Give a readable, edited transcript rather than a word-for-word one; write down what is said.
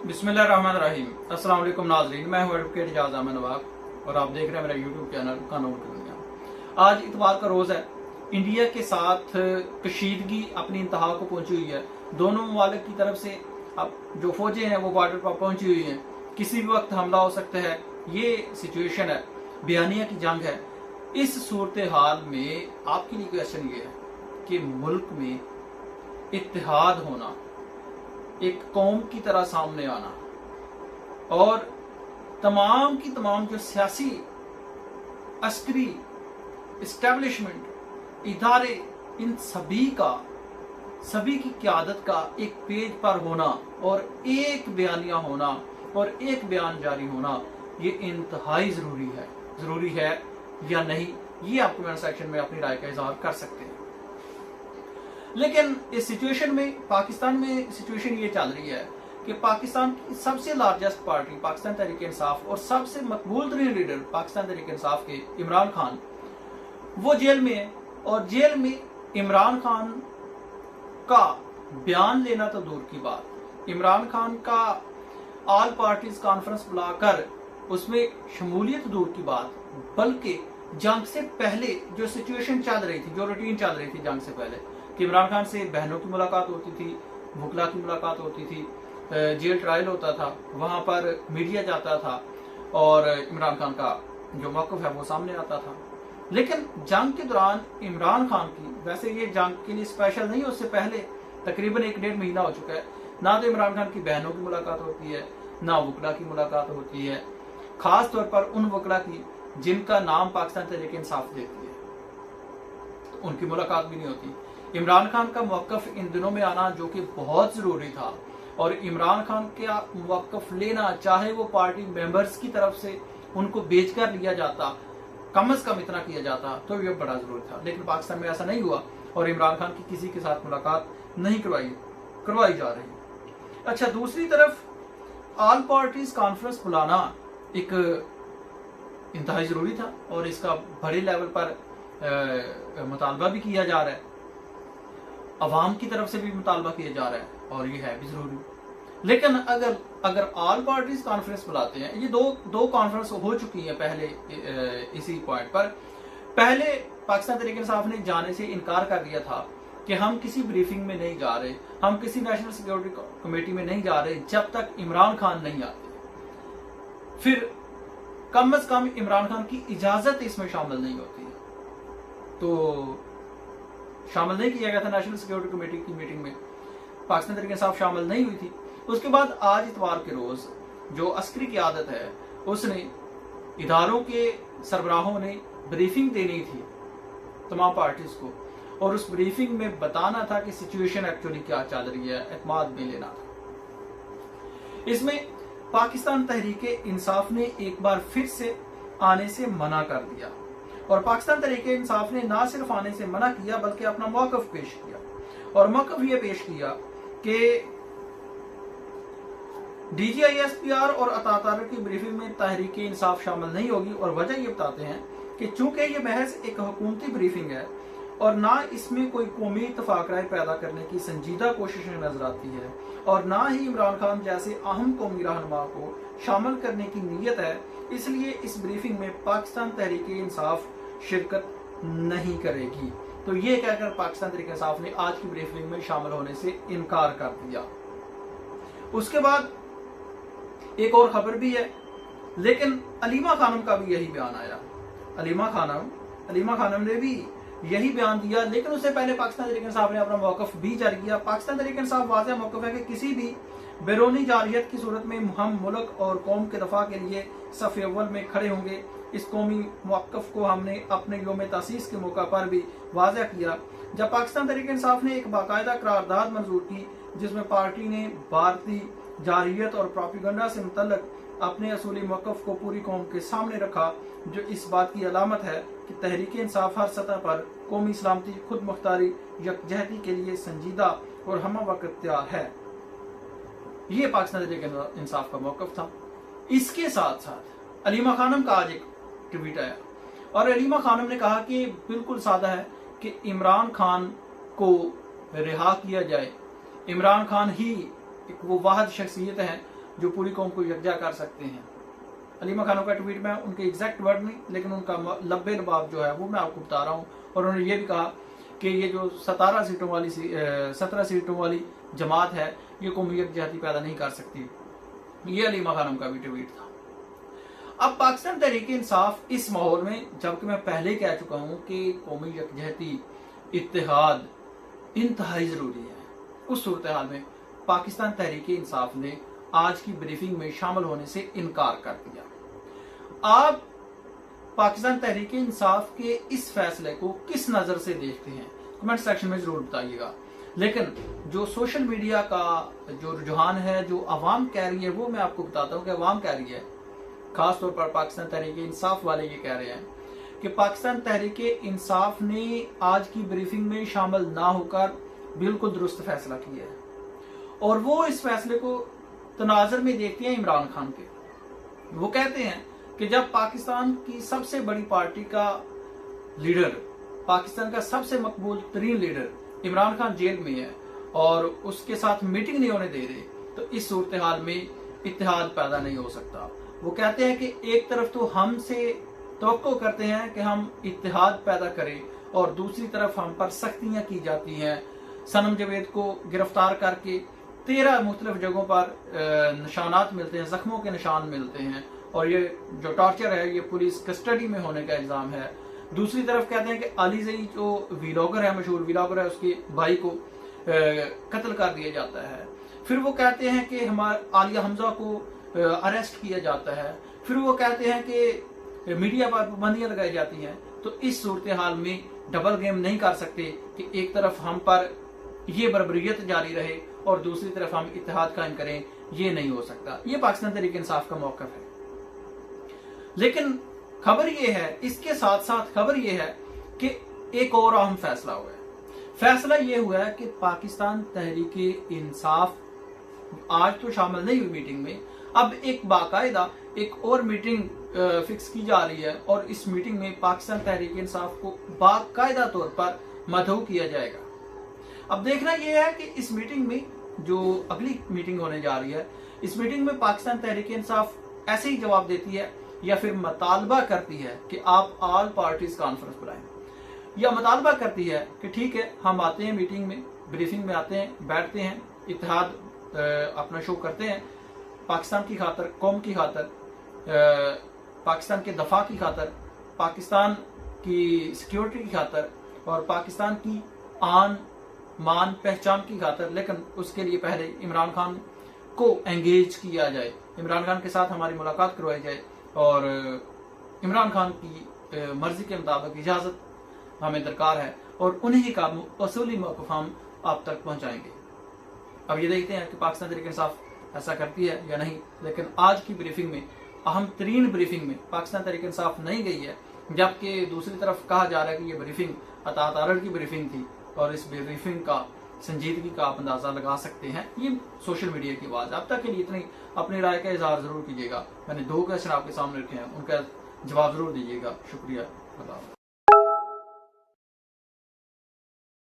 बिस्मिल्लाहिर्रहमानिर्रहीम। अस्सलाम वालेकुम नाज़रीन, मैं हूं एडवोकेट एजाज अहमद नवाब और आप देख रहे हैं मेरा यूट्यूब चैनल कानून की दुनिया। आज इतवार का रोज़ है। इंडिया के साथ कशीदगी अपनी इंतहा को पहुंची हुई है। दोनों ममालिक की तरफ से अब जो फौजें हैं वो बॉर्डर पर पहुंची हुई हैं। किसी भी वक्त हमला हो सकता है, ये सिचुएशन है, बयानिया की जंग है। इस सूरत हाल में आपके लिए क्वेश्चन ये है कि मुल्क में इत्तेहाद होना, एक कौम की तरह सामने आना और तमाम की तमाम जो सियासी अस्करी इस्टेब्लिशमेंट इदारे, इन सभी की क़यादत का एक पेज पर होना और एक बयानिया होना और एक बयान जारी होना, ये इंतहाई ज़रूरी है या नहीं, ये आप कमेंट सेक्शन में अपनी राय का इजहार कर सकते हैं। लेकिन इस सिचुएशन में, पाकिस्तान में सिचुएशन ये चल रही है कि पाकिस्तान की सबसे लार्जेस्ट पार्टी पाकिस्तान तहरीक इंसाफ और सबसे मकबूल तरीन लीडर पाकिस्तान तहरीक इंसाफ के इमरान खान, वो जेल में है। और जेल में इमरान खान का बयान लेना तो दूर की बात, इमरान खान का ऑल पार्टीज कॉन्फ्रेंस बुलाकर उसमें शमूलियत दूर की बात, बल्कि जंग से पहले जो सिचुएशन चल रही थी, जो रूटीन चल रही थी जंग से पहले, कि इमरान खान से बहनों की मुलाकात होती थी, वकला की मुलाकात होती थी, जेल ट्रायल होता था, वहां पर मीडिया जाता था और इमरान खान का जो मौक़िफ़ है वो सामने आता था। लेकिन जंग के दौरान इमरान खान की, वैसे ये जंग के लिए स्पेशल नहीं, उससे पहले तकरीबन 1-1.5 महीना हो चुका है, ना तो इमरान खान की बहनों की मुलाकात होती है, ना वकला की मुलाकात होती है, खास तौर पर उन वकला की जिनका नाम पाकिस्तान तहरीक इंसाफ देती है, तो उनकी मुलाकात भी नहीं होती। इमरान खान का मौक़िफ़ इन दिनों में आना जो कि बहुत ज़रूरी था, और इमरान खान का मौक़िफ़ लेना, चाहे वो पार्टी मेंबर्स की तरफ से उनको बेच कर लिया जाता, कम से कम इतना किया जाता, तो ये बड़ा ज़रूरी था। लेकिन पाकिस्तान में ऐसा नहीं हुआ और इमरान खान की किसी के साथ मुलाकात नहीं करवाई जा रही। अच्छा, दूसरी तरफ ऑल पार्टीज कॉन्फ्रेंस बुलाना एक इंतहाई ज़रूरी था और इसका बड़े लेवल पर मुतालबा भी किया जा रहा है, अवाम की तरफ से भी मुतालबा किया जा रहा है और ये है भी ज़रूरी। लेकिन अगर ऑल पार्टीज कॉन्फ्रेंस बुलाते हैं, ये दो कॉन्फ्रेंस हो चुकी है पहले इसी पॉइंट पर। पहले पाकिस्तान तहरीक इंसाफ ने जाने से इनकार कर दिया था कि हम किसी ब्रीफिंग में नहीं जा रहे, हम किसी नेशनल सिक्योरिटी कमेटी में नहीं जा रहे जब तक इमरान खान नहीं आते। फिर कम से कम इमरान खान की इजाजत इसमें शामिल नहीं होती, तो शामिल नहीं किया गया था नेशनल सिक्योरिटी कमेटी की मीटिंग में, पाकिस्तान तहरीक इंसाफ शामिल नहीं हुई थी। उसके बाद आज इतवार के रोज जो अस्करी की आदत है, उसने इदारों के सरबराहों ने ब्रीफिंग देनी थी तमाम पार्टीज को, और उस ब्रीफिंग में बताना था कि सिचुएशन एक्चुअली क्या चल रही है, एतमाद में लेना था। इसमें पाकिस्तान तहरीक इंसाफ ने एक बार फिर से आने से मना कर दिया, और पाकिस्तान तहरीक इंसाफ ने ना सिर्फ आने से मना किया बल्कि अपना मौक़िफ़ पेश किया। और मौक़िफ़ ये पेश किया कि DGISPR और अता की ब्रीफिंग में तहरीक इंसाफ शामिल नहीं होगी, और वजह ये बताते हैं कि चूंकि ये महज एक हुकूमती ब्रीफिंग है और ना इसमें कोई कौमी इत्तफाक राय पैदा करने की संजीदा कोशिश नजर आती है, और ना ही इमरान खान जैसे अहम कौमी रहनुमा को शामिल करने की नीयत है, इसलिए इस ब्रीफिंग में पाकिस्तान तहरीक इंसाफ शिरकत नहीं करेगी। तो ये कहकर पाकिस्तान तहरीक इंसाफ ने आज की ब्रीफिंग में शामिल होने से इनकार कर दिया। उसके बाद एक और खबर भी है, लेकिन अलीमा खानम का भी यही बयान आया। अलीमा खानम ने भी यही बयान दिया, लेकिन उससे पहले पाकिस्तान तहरीक इंसाफ ने अपना मौक़िफ़ भी जारी किया। पाकिस्तान तहरीक इंसाफ वाज़ेह मौक़िफ़ है कि किसी भी बैरूनी जारहियत की सूरत में हम मुल्क और कौम के दफा के लिए सफ़े अव्वल में खड़े होंगे। इस कौमी मौक़िफ़ को हमने अपने यौम तासीस के मौका पर भी वाज़ेह किया, जब पाकिस्तान तहरीक इंसाफ ने एक बाकायदा करारदाद मंजूर की जिसमें पार्टी ने भारतीय जारहियत और प्रोपेगेंडा से मुतल्लिक अपने असूली मौक़िफ़ को पूरी कौम के सामने रखा, जो इस बात की अलामत है कि तहरीक इंसाफ हर सतह पर कौमी सलामती, खुद मुख्तारी, यकजहती के लिए संजीदा और हम वक्त तैयार है। ये पाकिस्तान तहरीक इंसाफ का मौक़िफ़ था। इसके साथ साथ अलीमा खानम का आज एक ट्वीट आया, और अलीमा खानम ने कहा कि बिल्कुल सादा है कि इमरान खान को रिहा किया जाए। इमरान खान ही एक वो वाहिद शख्सियत हैं जो पूरी कौम को यकजा कर सकते हैं। हलीमा खानम का ट्वीट में उनके एग्जैक्ट वर्ड नहीं, लेकिन उनका लब्बे लबाब जो है वो मैं आपको बता रहा हूँ। और उन्होंने ये भी कहा कि ये जो 17 सीटों वाली जमात है ये कौमी यकजहती पैदा नहीं कर सकती। ये हलीमा खानम का भी ट्वीट था। अब पाकिस्तान तहरीक इंसाफ इस माहौल में, जबकि मैं पहले कह चुका हूं कि कौमी यकजहती इत्तेहाद इंतहाई जरूरी है, उस सूरत हाल में पाकिस्तान तहरीक इंसाफ ने आज की ब्रीफिंग में शामिल होने से इनकार कर दिया। आप पाकिस्तान तहरीक इंसाफ के इस फैसले को किस नजर से देखते हैं, कमेंट सेक्शन में जरूर बताइएगा। लेकिन जो सोशल मीडिया का जो रुझान है, जो अवाम कह रही है, वो मैं आपको बताता हूँ कि अवाम कह रही है, खासतौर पर पाकिस्तान तहरीक इंसाफ वाले ये कह रहे हैं कि पाकिस्तान तहरीक इंसाफ ने आज की ब्रीफिंग में शामिल ना होकर बिल्कुल दुरुस्त फैसला किया है। और वो इस फैसले को तनाजर में देखते हैं इमरान खान के। वो कहते हैं कि जब पाकिस्तान की सबसे बड़ी पार्टी का लीडर, पाकिस्तान का सबसे मकबूल तरीन लीडर इमरान खान जेल में है और उसके साथ मीटिंग नहीं होने दे रहे, तो इस सूरत हाल में इत्तेहाद पैदा नहीं हो सकता। वो कहते हैं कि एक तरफ तो हमसे तवक्को करते हैं कि हम इत्तेहाद पैदा करें और दूसरी तरफ हम पर सख्तियां की जाती हैं। सनम जवेद को गिरफ्तार करके 13 मुख्तलिफ जगहों पर निशानात मिलते हैं, जख्मों के निशान मिलते हैं और ये जो टॉर्चर है ये पुलिस कस्टडी में होने का इल्जाम है। दूसरी तरफ कहते हैं कि अली ज़ई जो व्लॉगर है, मशहूर व्लॉगर है, उसके भाई को कत्ल कर दिया जाता है। फिर वो कहते हैं कि हमारे आलिया हमजा को अरेस्ट किया जाता है। फिर वो कहते हैं कि मीडिया पर पाबंदियां लगाई जाती हैं। तो इस सूरत हाल में डबल गेम नहीं कर सकते कि एक तरफ हम पर ये बर्बरियत जारी रहे और दूसरी तरफ हम इत्तेहाद कायम करें, ये नहीं हो सकता। ये पाकिस्तान तहरीक इंसाफ का मौक़िफ़ है। लेकिन खबर ये है, इसके साथ साथ खबर ये है कि एक और अहम फैसला हुआ है। फैसला ये हुआ है कि पाकिस्तान तहरीक इंसाफ आज तो शामिल नहीं हुई मीटिंग में, अब एक बाकायदा एक और मीटिंग फिक्स की जा रही है और इस मीटिंग में पाकिस्तान तहरीक इंसाफ को बाकायदा तौर पर मदऊ किया जाएगा। अब देखना यह है कि इस मीटिंग में जो अगली मीटिंग होने जा रही है, इस मीटिंग में पाकिस्तान तहरीक इंसाफ ऐसे ही जवाब देती है या फिर मुतालबा करती है कि आप ऑल पार्टीज कॉन्फ्रेंस बुलाएं, या मुतालबा करती है कि ठीक है हम आते हैं मीटिंग में, ब्रीफिंग में आते हैं, बैठते हैं, इत्तेहाद अपना शो करते हैं, पाकिस्तान की खातर, कौम की खातर, पाकिस्तान के दफा की खातर, पाकिस्तान की सिक्योरिटी की खातर और पाकिस्तान की आन मान पहचान की खातर। लेकिन उसके लिए पहले इमरान खान को एंगेज किया जाए, इमरान खान के साथ हमारी मुलाकात करवाई जाए और इमरान खान की मर्जी के मुताबिक इजाजत हमें दरकार है और उन्हीं का असूली मौक़िफ़ हम आप तक पहुंचाएंगे। अब ये देखते हैं कि पाकिस्तान तहरीक इंसाफ ऐसा करती है या नहीं। लेकिन आज की ब्रीफिंग में, अहम तरीन ब्रीफिंग में पाकिस्तान तहरीक इंसाफ नहीं गई है, जबकि दूसरी तरफ कहा जा रहा है कि ये ब्रीफिंग अतात आरड़ की ब्रीफिंग थी और इस ब्रीफिंग का संजीदगी का आप अंदाजा लगा सकते हैं। ये सोशल मीडिया की आवाज़। अब तक के लिए इतनी, अपनी राय का इजहार जरूर कीजिएगा। मैंने 2 क्वेश्चन आपके सामने रखे हैं, उनका जवाब जरूर दीजिएगा। शुक्रिया।